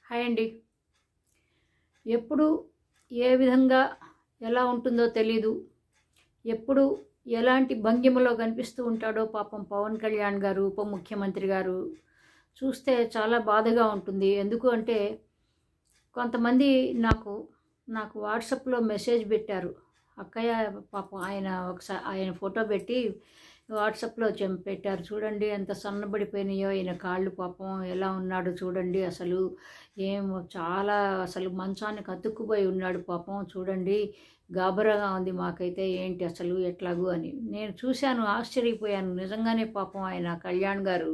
Hi అండి. ఎప్పుడు ఏ విధంగా ఎలా ఉంటుందో తెలీదు. ఎప్పుడు ఎలాంటి భంగిమలో కనిపిస్తూ ఉంటాడో పాపం పవన్ కళ్యాణ్ గారు, ఉప ముఖ్యమంత్రి గారు. చూస్తే చాలా బాధగా ఉంటుంది. ఎందుకు అంటే కొంతమంది నాకు వాట్సాప్లో మెసేజ్ పెట్టారు. అక్కయ్య పాపం ఆయన ఫోటో పెట్టి వాట్సాప్లో పెట్టారు. చూడండి ఎంత సన్నబడిపోయినాయో ఈయన కాళ్ళు, పాపం ఎలా ఉన్నాడు చూడండి, అసలు చాలా అసలు మంచానికి అతుక్కుపోయి ఉన్నాడు పాపం, చూడండి గాబరాగా ఉంది మాకైతే, ఏంటి అసలు ఎట్లాగూ అని నేను చూశాను, ఆశ్చర్యపోయాను. నిజంగానే పాపం ఆయన కళ్యాణ్ గారు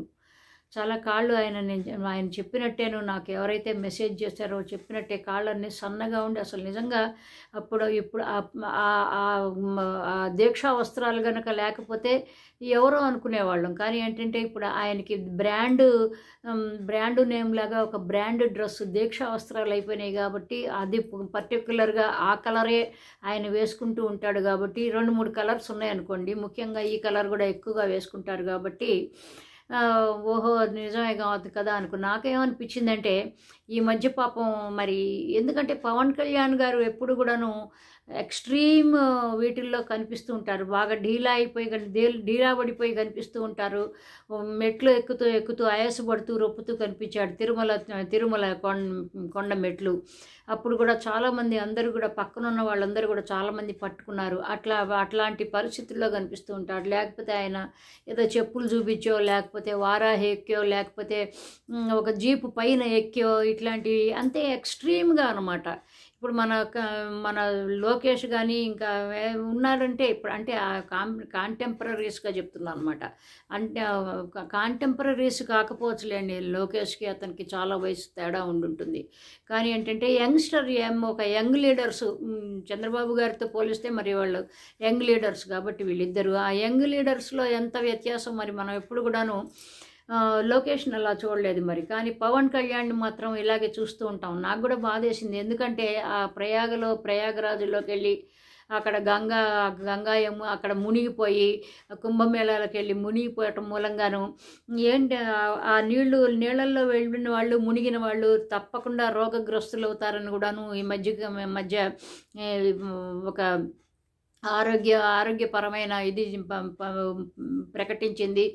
చాలా కాళ్ళు ఆయన చెప్పినట్టేను, నాకు ఎవరైతే మెసేజ్ చేశారో చెప్పినట్టే కాళ్ళన్నీ సన్నగా ఉండి అసలు నిజంగా ఇప్పుడు ఆ దీక్షా వస్త్రాలు కనుక లేకపోతే ఎవరో అనుకునేవాళ్ళం. కానీ ఏంటంటే ఇప్పుడు ఆయనకి బ్రాండ్ నేమ్ లాగా ఒక బ్రాండ్ డ్రెస్ దీక్షా వస్త్రాలు అయిపోయినాయి కాబట్టి అది పర్టికులర్గా ఆ కలరే ఆయన వేసుకుంటూ ఉంటాడు కాబట్టి 2-3 కలర్స్ ఉన్నాయనుకోండి, ముఖ్యంగా ఈ కలర్ కూడా ఎక్కువగా వేసుకుంటారు కాబట్టి ఓహో నిజమే కావద్దు కదా అనుకున్నా. నాకేమనిపించిందంటే ఈ మధ్య పాపం మరి ఎందుకంటే పవన్ కళ్యాణ్ గారు ఎప్పుడు కూడాను ఎక్స్ట్రీమ్ వీటిల్లో కనిపిస్తూ ఉంటారు, బాగా ఢీలా పడిపోయి కనిపిస్తూ ఉంటారు. మెట్లు ఎక్కుతూ ఆయాసపడుతూ రొప్పుతూ కనిపించాడు తిరుమల కొండ మెట్లు. అప్పుడు కూడా చాలామంది అందరూ కూడా పక్కనున్న వాళ్ళందరూ కూడా చాలామంది పట్టుకున్నారు. అట్లాంటి పరిస్థితుల్లో కనిపిస్తూ ఉంటాడు. లేకపోతే ఆయన ఏదో చెప్పులు చూపించో, లేకపోతే వారాహి ఎక్కో, లేకపోతే ఒక జీపు పైన ఎక్కో, ఇట్లాంటివి అంతే ఎక్స్ట్రీమ్గా అనమాట. ఇప్పుడు మన లోకేష్ కానీ ఇంకా ఉన్నారంటే ఇప్పుడు అంటే కాంటెంపరీస్గా చెప్తున్నాను అనమాట. అంటే కాంటెంపరీస్ కాకపోవచ్చులేండి, లోకేష్కి అతనికి చాలా వయసు తేడా ఉండుంటుంది. కానీ ఏంటంటే ఒక యంగ్ లీడర్స్, చంద్రబాబు గారితో పోలిస్తే మరి వాళ్ళు యంగ్ లీడర్స్ కాబట్టి వీళ్ళిద్దరు ఆ యంగ్ లీడర్స్లో ఎంత వ్యత్యాసం మరి మనం ఎప్పుడు కూడాను లోకేష్ని అలా చూడలేదు మరి. కానీ పవన్ కళ్యాణ్ని మాత్రం ఇలాగే చూస్తూ ఉంటాం. నాకు కూడా బాధేసింది, ఎందుకంటే ఆ ప్రయాగరాజులోకి వెళ్ళి అక్కడ గంగాయము అక్కడ మునిగిపోయి కుంభమేళాలకు వెళ్ళి మునిగిపోయటం మూలంగాను ఏంటి ఆ నీళ్ళల్లో వెళ్ళిన వాళ్ళు, మునిగిన వాళ్ళు తప్పకుండా రోగగ్రస్తులు అవుతారని కూడాను ఈ మధ్య ఒక ఆరోగ్యపరమైన ఇది ప్రకటించింది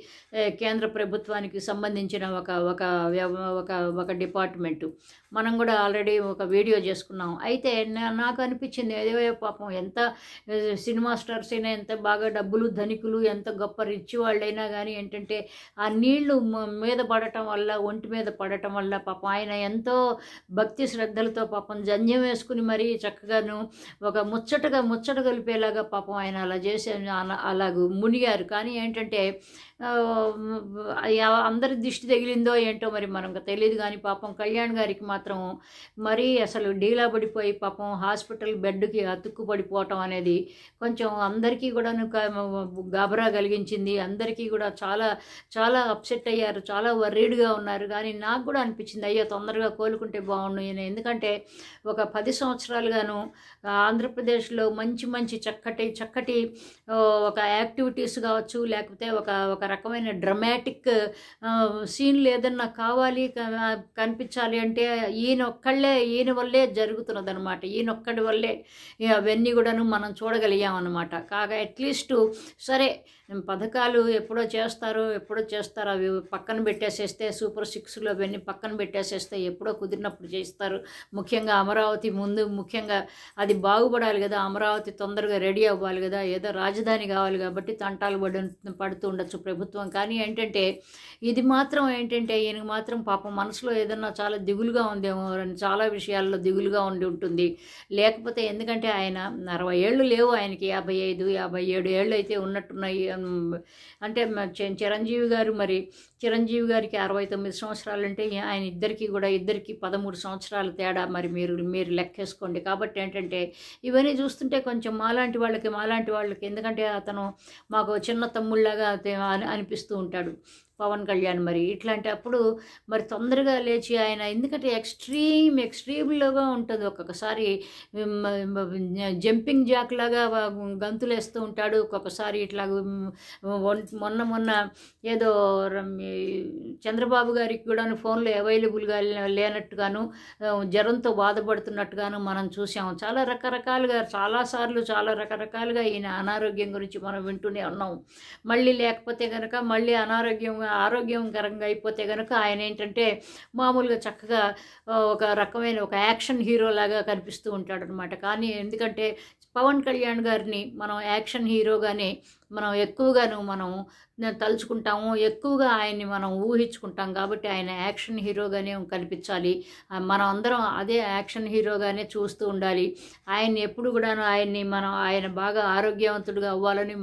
కేంద్ర ప్రభుత్వానికి సంబంధించిన ఒక డిపార్ట్మెంటు. మనం కూడా ఆల్రెడీ ఒక వీడియో చేసుకున్నాం. అయితే నాకు అనిపించింది ఏదో పాపం ఎంత సినిమా స్టార్స్ అయినా, ఎంత బాగా డబ్బులు ధనికులు, ఎంత గొప్ప రిచ్ వాళ్ళైనా కానీ ఏంటంటే ఆ నీళ్లు మీద పడటం వల్ల, ఒంటి మీద పడటం వల్ల పాపం ఆయన ఎంతో భక్తి శ్రద్ధలతో పాపం జంధ్యం వేసుకుని మరీ చక్కగాను ఒక ముచ్చట కలిపేలాగా పాపం ఆయన అలా చేసి అలాగూ మునిగారు. కానీ ఏంటంటే అందరి దిష్టి తగిలిందో ఏంటో మరి మనకు తెలియదు. కానీ పాపం కళ్యాణ్ గారికి మాత్రం మరీ అసలు డీలా పడిపోయి పాపం హాస్పిటల్ బెడ్కి అతుక్కుపడిపోవటం అనేది కొంచెం అందరికీ కూడా గాబరా కలిగించింది. అందరికీ కూడా చాలా చాలా అప్సెట్ అయ్యారు, చాలా వర్రీడ్గా ఉన్నారు. కానీ నాకు కూడా అనిపించింది, అయ్యో తొందరగా కోలుకుంటే బాగుండు ఈయన, ఎందుకంటే ఒక 10 సంవత్సరాలుగాను ఆంధ్రప్రదేశ్లో మంచి చక్కటి ఒక యాక్టివిటీస్ కావచ్చు, లేకపోతే ఒక రకమైన డ్రమాటిక్ సీన్లు ఏదన్నా కావాలి కనిపించాలి అంటే ఈయన వల్లే జరుగుతున్నది అనమాట. ఈయనొక్కడి వల్లే అవన్నీ కూడాను మనం చూడగలిగామన్నమాట. కాగా అట్లీస్ట్ సరే పథకాలు ఎప్పుడో చేస్తారో అవి పక్కన పెట్టేసేస్తే, సూపర్ 6లో అవన్నీ పక్కన పెట్టేసేస్తే ఎప్పుడో కుదిరినప్పుడు చేస్తారు. ముఖ్యంగా అమరావతి ముఖ్యంగా అది బాగుపడాలి కదా, అమరావతి తొందరగా రెడీ అవ్వాలి కదా, ఏదో రాజధాని కావాలి కాబట్టి తంటాలు పడుతూ ఉండొచ్చు ప్రభుత్వం. కానీ ఏంటంటే ఇది మాత్రం ఏంటంటే ఈయనకు మాత్రం పాపం మనసులో ఏదన్నా చాలా దిగులుగా ఉందేమో, చాలా విషయాల్లో దిగులుగా ఉంటుంది. లేకపోతే ఎందుకంటే ఆయన 60 ఏళ్ళు లేవు ఆయనకి, 55-57 ఏళ్ళు అయితే ఉన్నట్టున్నాయి. అంటే చిరంజీవి గారికి 69 సంవత్సరాలు అంటే ఆయన ఇద్దరికి 13 సంవత్సరాల తేడా మరి మీరు లెక్కేసుకోండి. కాబట్టి ఏంటంటే ఇవన్నీ చూస్తుంటే కొంచెం మాలాంటి వాళ్ళకి ఎందుకంటే అతను మాకు చిన్న తమ్ముళ్ళలాగా అనిపిస్తూ ఉంటాడు. పవన్ కళ్యాణ్. మరి ఇట్లాంటి అప్పుడు మరి తొందరగా లేచి ఆయన, ఎందుకంటే ఎక్స్ట్రీమ్లోగా ఉంటుంది ఒక్కొక్కసారి. జంపింగ్ జాక్ లాగా గంతులేస్తూ ఉంటాడు, ఒక్కొక్కసారి ఇట్లా మొన్న ఏదో చంద్రబాబు గారికి కూడాను ఫోన్లో అవైలబుల్గా లేనట్టుగాను, జ్వరంతో బాధపడుతున్నట్టుగాను మనం చూసాము. చాలా రకరకాలుగా ఈయన అనారోగ్యం గురించి మనం వింటూనే ఉన్నాం. మళ్ళీ లేకపోతే కనుక మళ్ళీ ఆరోగ్యకరంగా అయిపోతే కనుక ఆయన ఏంటంటే మామూలుగా చక్కగా ఒక రకమైన ఒక యాక్షన్ హీరో లాగా కనిపిస్తూ ఉంటాడనమాట. కానీ ఎందుకంటే పవన్ కళ్యాణ్ గారిని మనం యాక్షన్ హీరోగానే మనం ఎక్కువగాను మనం తలుచుకుంటాము, ఎక్కువగా ఆయన్ని మనం ఊహించుకుంటాం. కాబట్టి ఆయన యాక్షన్ హీరోగానే కనిపించాలి. మనం అందరం అదే యాక్షన్ హీరోగానే చూస్తూ ఉండాలి. ఆయన్ని ఎప్పుడు కూడాను ఆయన బాగా ఆరోగ్యవంతుడిగా అవ్వాలని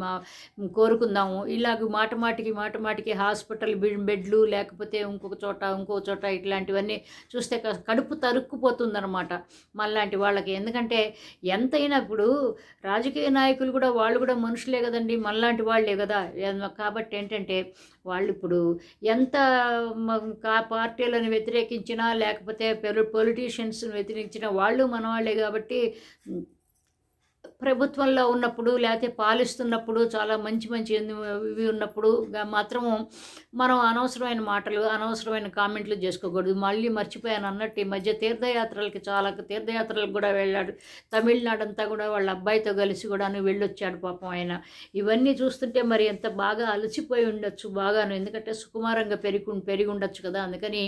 కోరుకుందాము. ఇలాగ మాటమాటికి హాస్పిటల్ బెడ్లు, లేకపోతే ఇంకో చోట ఇట్లాంటివన్నీ చూస్తే కడుపు తరుక్కుపోతుందన్నమాట మనలాంటి వాళ్ళకి. ఎందుకంటే ఎంతైనా ఇప్పుడు రాజకీయ నాయకులు కూడా వాళ్ళు కూడా మనుషులే కదండి, మనలాంటి వాళ్ళే కదా. కాబట్టి ఏంటంటే వాళ్ళు ఇప్పుడు ఎంత పార్టీలను వ్యతిరేకించినా, లేకపోతే పొలిటీషియన్స్ని వ్యతిరేకించినా వాళ్ళు మన వాళ్ళే. కాబట్టి ప్రభుత్వంలో ఉన్నప్పుడు, లేకపోతే పాలిస్తున్నప్పుడు, చాలా మంచి ఇవి ఉన్నప్పుడు మాత్రము మనం అనవసరమైన మాటలు, అనవసరమైన కామెంట్లు చేసుకోకూడదు. మళ్ళీ మర్చిపోయాను అన్నట్టు ఈ మధ్య తీర్థయాత్రలకు కూడా వెళ్ళాడు. తమిళనాడు అంతా కూడా వాళ్ళ అబ్బాయితో కలిసి కూడాను వెళ్ళొచ్చాడు పాపం ఆయన. ఇవన్నీ చూస్తుంటే మరి ఎంత బాగా అలసిపోయి ఉండొచ్చు బాగాను, ఎందుకంటే సుకుమారంగా పెరిగి ఉండొచ్చు కదా. అందుకని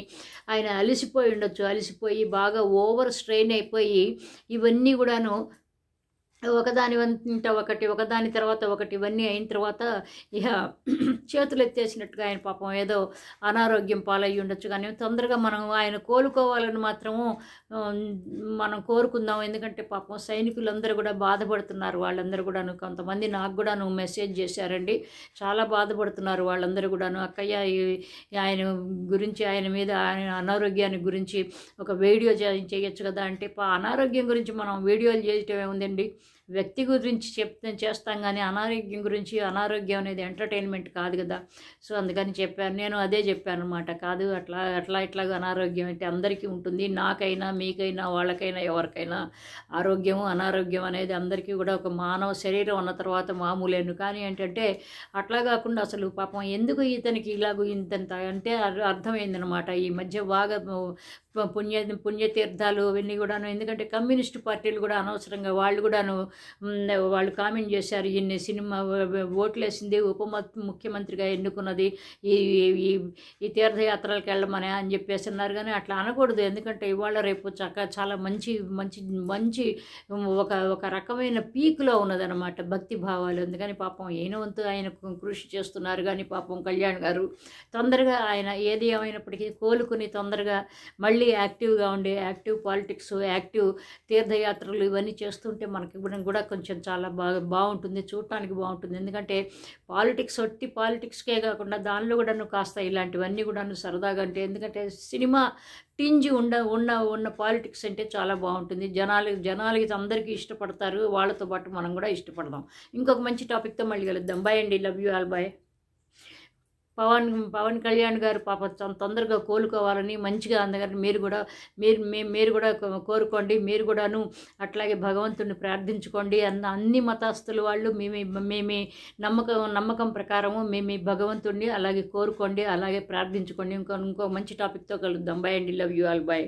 ఆయన అలసిపోయి బాగా ఓవర్ స్ట్రెయిన్ అయిపోయి ఇవన్నీ కూడాను ఒకదాని తర్వాత ఒకటి ఇవన్నీ అయిన తర్వాత ఇక చేతులు ఎత్తేసినట్టుగా ఆయన పాపం ఏదో అనారోగ్యం పాలయ్యి ఉండొచ్చు. కానీ తొందరగా మనం ఆయన కోలుకోవాలని మాత్రము మనం కోరుకుందాం. ఎందుకంటే పాపం సైనికులందరూ కూడా బాధపడుతున్నారు. వాళ్ళందరూ కూడాను కొంతమంది నాకు కూడాను మెసేజ్ చేశారండి, చాలా బాధపడుతున్నారు వాళ్ళందరూ కూడాను. అక్కయ్య ఆయన గురించి, ఆయన మీద, ఆయన అనారోగ్యాన్ని గురించి ఒక వీడియో చేయొచ్చు కదా అంటే, అనారోగ్యం గురించి మనం వీడియోలు చేయటం ఏముందండి, వ్యక్తి గురించి చేస్తాం కానీ అనారోగ్యం అనేది ఎంటర్టైన్మెంట్ కాదు కదా. సో అందుకని నేను అదే చెప్పాను అనమాట. కాదు ఇట్లాగా అనారోగ్యం అంటే అందరికీ ఉంటుంది, నాకైనా, మీకైనా, వాళ్ళకైనా, ఎవరికైనా అనారోగ్యం అనేది అందరికీ కూడా ఒక మానవ శరీరం ఉన్న తర్వాత మామూలేను. కానీ ఏంటంటే అట్లా కాకుండా అసలు పాపం ఎందుకు ఇతనికి ఇంతంత అంటే అర్థమైందనమాట. ఈ మధ్య బాగా పుణ్యతీర్థాలు అవన్నీ కూడాను. ఎందుకంటే కమ్యూనిస్టు పార్టీలు కూడా అనవసరంగా వాళ్ళు కామెంట్ చేశారు, ఈయన్ని సినిమా ఓట్లేసింది ముఖ్యమంత్రిగా ఎన్నుకున్నది ఈ తీర్థయాత్రలకు వెళ్ళమని అని చెప్పేసి అన్నారు. కానీ అట్లా అనకూడదు. ఎందుకంటే ఇవాళ రేపు చాలా మంచి ఒక రకమైన పీక్లో ఉన్నదనమాట భక్తి భావాలు. అందుకని పాపం ఈయన వంతు ఆయన కృషి చేస్తున్నారు. కానీ పాపం కళ్యాణ్ గారు తొందరగా ఆయన ఏది ఏమైనప్పటికీ కోలుకుని తొందరగా మళ్ళీ యాక్టివ్గా ఉండి, యాక్టివ్ పాలిటిక్స్, యాక్టివ్ తీర్థయాత్రలు ఇవన్నీ చేస్తుంటే మనకి కూడా కొంచెం చాలా బాగుంటుంది, చూడటానికి బాగుంటుంది. ఎందుకంటే పాలిటిక్స్కే కాకుండా దానిలో కూడాను కాస్త ఇలాంటివన్నీ కూడాను సరదాగా అంటే, ఎందుకంటే సినిమా టింజ్ ఉన్న పాలిటిక్స్ అంటే చాలా బాగుంటుంది. జనాలకి అందరికీ ఇష్టపడతారు, వాళ్ళతో పాటు మనం కూడా ఇష్టపడదాం. ఇంకొక మంచి టాపిక్తో మళ్ళీ కలుద్దాం. బాయ్ అండి, love you all, bye. Pawan Kalyan గారు పాప తొందరగా కోలుకోవాలని మంచిగా, అందుకని మీరు కూడా కోరుకోండి. మీరు కూడాను అట్లాగే భగవంతుడిని ప్రార్థించుకోండి. అన్ని మతస్థుల వాళ్ళు మీ నమ్మకం ప్రకారము మీ భగవంతుడిని అలాగే కోరుకోండి, అలాగే ప్రార్థించుకోండి. ఇంకో మంచి టాపిక్తో కలుద్దాం. బాయ్ అండి, లవ్ యూ ఆల్, బాయ్.